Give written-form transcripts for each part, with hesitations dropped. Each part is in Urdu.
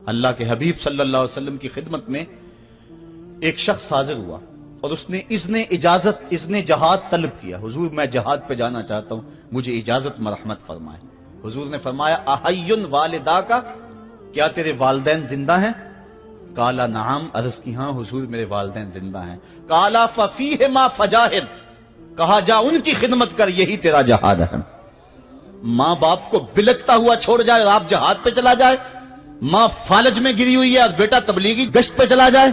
اللہ کے حبیب صلی اللہ علیہ وسلم کی خدمت میں ایک شخص حاضر ہوا اور اس نے اذن جہاد طلب کیا. حضور میں جہاد پہ جانا چاہتا ہوں, مجھے اجازت مرحمت فرمائے. حضور نے فرمایا احیٌ والدا کا, کیا تیرے والدین زندہ ہیں؟ قالا نعم, عرض کی ہاں حضور میرے والدین زندہ ہیں. قالا ففیہما فجاہد, کہا جا ان کی خدمت کر, یہی تیرا جہاد ہے. ماں باپ کو بلکتا ہوا چھوڑ جائے اور آپ جہاد پہ چلا جائے, ماں فالج میں گری ہوئی ہے اور بیٹا تبلیغی گشت پہ چلا جائے,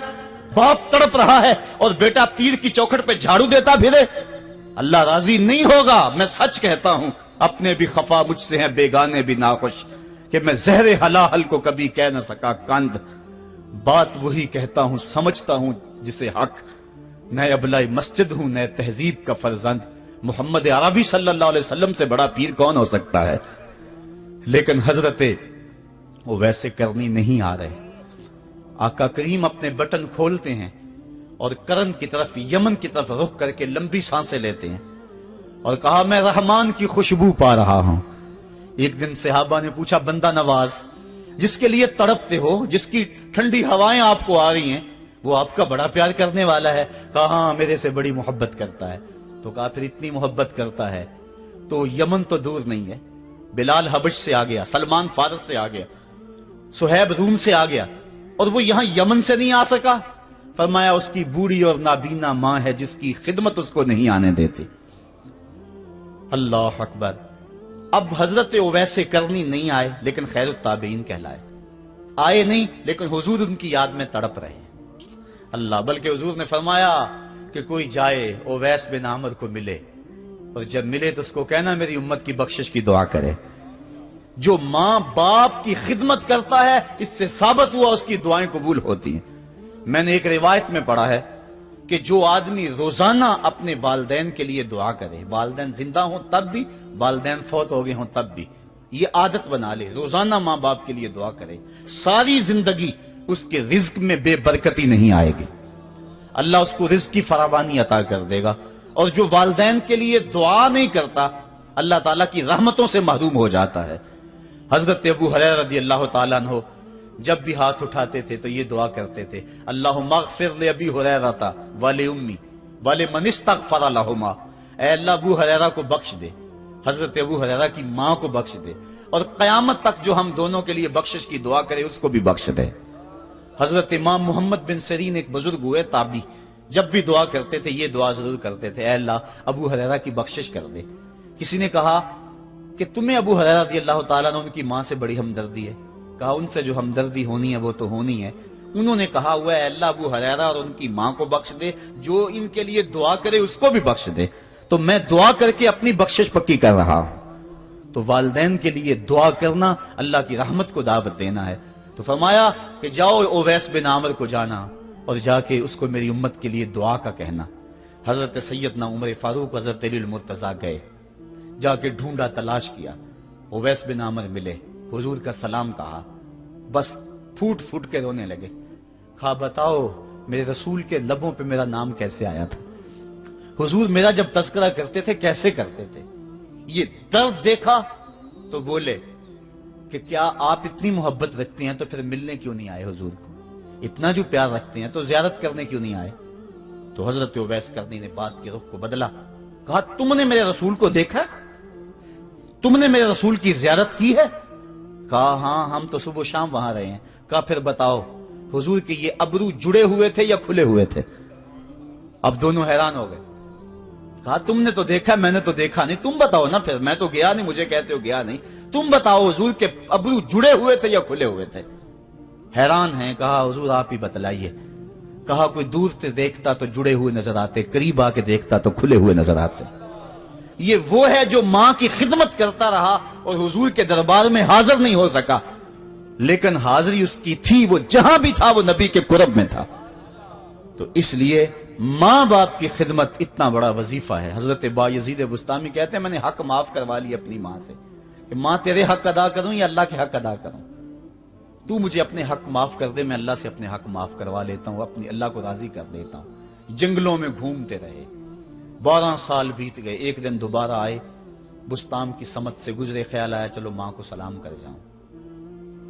باپ تڑپ رہا ہے اور بیٹا پیر کی چوکھٹ پہ جھاڑو دیتا پھرے, اللہ راضی نہیں ہوگا. میں سچ کہتا ہوں, اپنے بھی خفا مجھ سے ہیں بیگانے بھی ناخوش, کہ میں زہر حلاحل کو کبھی کہہ نہ سکا کند. بات وہی کہتا ہوں سمجھتا ہوں جسے حق, نئے ابلائی مسجد ہوں نئے تہذیب کا فرزند. محمد عربی صلی اللہ علیہ وسلم سے بڑا پیر کون ہو سکتا ہے؟ لیکن حضرت وہ ویسے کرنی نہیں آ رہے. آقا کریم اپنے بٹن کھولتے ہیں اور کرن کی طرف, یمن کی طرف رخ کر کے لمبی سانسیں لیتے ہیں اور کہا میں رحمان کی خوشبو پا رہا ہوں. ایک دن صحابہ نے پوچھا بندہ نواز جس کے لیے تڑپتے ہو, جس کی ٹھنڈی ہوائیں آپ کو آ رہی ہیں, وہ آپ کا بڑا پیار کرنے والا ہے؟ کہا ہاں میرے سے بڑی محبت کرتا ہے. تو کہا پھر اتنی محبت کرتا ہے تو یمن تو دور نہیں ہے, بلال حبش سے آ گیا, سلمان فارس سے آ گیا, سہیب روم سے آ گیا, اور وہ یہاں یمن سے نہیں آ سکا. فرمایا اس کی بوڑھی اور نابینا ماں ہے جس کی خدمت اس کو نہیں آنے دیتی. اللہ اکبر. اب حضرت اویس کرنی نہیں آئے لیکن خیر التابعین کہلائے. آئے نہیں لیکن حضور ان کی یاد میں تڑپ رہے ہیں. اللہ, بلکہ حضور نے فرمایا کہ کوئی جائے اویس بن عامر کو ملے, اور جب ملے تو اس کو کہنا میری امت کی بخشش کی دعا کرے. جو ماں باپ کی خدمت کرتا ہے اس سے ثابت ہوا اس کی دعائیں قبول ہوتی ہیں. میں نے ایک روایت میں پڑھا ہے کہ جو آدمی روزانہ اپنے والدین کے لیے دعا کرے, والدین زندہ ہوں تب بھی, والدین فوت ہو گئے ہوں تب بھی, یہ عادت بنا لے, روزانہ ماں باپ کے لیے دعا کرے, ساری زندگی اس کے رزق میں بے برکتی نہیں آئے گی, اللہ اس کو رزق کی فراوانی عطا کر دے گا. اور جو والدین کے لیے دعا نہیں کرتا اللہ تعالیٰ کی رحمتوں سے محروم ہو جاتا ہے. حضرت ابو ہریرہ رضی اللہ تعالیٰ عنہ جب بھی ہاتھ اٹھاتے تھے تو یہ دعا کرتے تھے, اللہم اغفر لابی ہریرہ ولأمی ولمن استغفر لہما. اے اللہ ابو ہریرہ کو بخش دے, حضرت ابو ہریرہ کی ماں کو بخش دے, اور قیامت تک جو ہم دونوں کے لیے بخشش کی دعا کرے اس کو بھی بخش دے. حضرت امام محمد بن سیرین ایک بزرگ ہوئے تابعی, جب بھی دعا کرتے تھے یہ دعا ضرور کرتے تھے, اے اللہ ابو ہریرہ کی بخشش کر دے. کسی نے کہا کہ تمہیں ابو ہریرہ رضی اللہ تعالیٰ نے ان کی ماں سے بڑی ہمدردی ہے. کہا ان سے جو ہمدردی ہونی ہے وہ تو ہونی ہے. انہوں نے کہا ہوا ہے اللہ ابو ہریرہ اور ان کی ماں کو بخش دے, جو ان کے لیے دعا کرے اس کو بھی بخش دے. تو میں دعا کر کے اپنی بخشش پکی کر رہا ہوں. تو والدین کے لیے دعا کرنا اللہ کی رحمت کو دعوت دینا ہے. تو فرمایا کہ جاؤ اویس بن عامر کو جانا اور جا کے اس کو میری امت کے لیے دعا کا کہنا. حضرت سیدنا عمر فاروق حضرت علی المرتضیٰ گئے, جا کے ڈھونڈا تلاش کیا, اویس بن عامر ملے, حضور کا سلام کہا, بس پھوٹ پھوٹ کے رونے لگے. کہا بتاؤ میرے رسول کے لبوں پہ میرا نام کیسے آیا تھا, حضور میرا جب تذکرہ کرتے تھے کیسے کرتے تھے. یہ درد دیکھا تو بولے کہ کیا آپ اتنی محبت رکھتے ہیں تو پھر ملنے کیوں نہیں آئے حضور کو, اتنا جو پیار رکھتے ہیں تو زیارت کرنے کیوں نہیں آئے. تو حضرت اویس کرنی نے بات کے رخ کو بدلا, کہا تم نے میرے رسول کو دیکھا, تم نے میرے رسول کی زیارت کی ہے؟ کہا ہاں ہم تو صبح و شام وہاں رہے ہیں. کہا پھر بتاؤ حضور کے یہ ابرو جڑے ہوئے تھے یا کھلے ہوئے تھے؟ اب دونوں حیران ہو گئے. کہا تم نے تو دیکھا میں نے تو دیکھا نہیں, تم بتاؤ نا, پھر میں تو گیا نہیں, مجھے کہتے ہو گیا نہیں, تم بتاؤ حضور کے ابرو جڑے ہوئے تھے یا کھلے ہوئے تھے؟ حیران ہیں. کہا حضور آپ ہی بتلائیے. کہا کوئی دور سے دیکھتا تو جڑے ہوئے نظر آتے, قریب آ کے دیکھتا تو کھلے ہوئے نظر آتے. یہ وہ ہے جو ماں کی خدمت کرتا رہا اور حضور کے دربار میں حاضر نہیں ہو سکا, لیکن حاضری اس کی تھی, وہ جہاں بھی تھا وہ نبی کے قرب میں تھا. تو اس لیے ماں باپ کی خدمت اتنا بڑا وظیفہ ہے. حضرت بایزید بستامی کہتے ہیں میں نے حق معاف کروا لی اپنی ماں سے, کہ ماں تیرے حق ادا کروں یا اللہ کے حق ادا کروں, تو مجھے اپنے حق معاف کر دے, میں اللہ سے اپنے حق معاف کروا لیتا ہوں, اپنی اللہ کو راضی کر لیتا ہوں. جنگلوں میں گھومتے رہے, 12 سال بیت گئے. ایک دن دوبارہ آئے, بستام کی سمت سے گزرے, خیال آیا چلو ماں کو سلام کر جاؤں.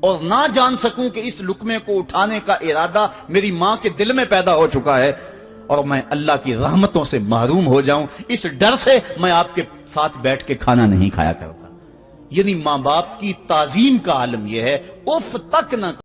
اور نہ جان سکوں کہ اس لقمے کو اٹھانے کا ارادہ میری ماں کے دل میں پیدا ہو چکا ہے اور میں اللہ کی رحمتوں سے محروم ہو جاؤں، اس ڈر سے میں آپ کے ساتھ بیٹھ کے کھانا نہیں کھایا کرتا۔ یعنی ماں باپ کی تعظیم کا عالم یہ ہے، اف تک نہ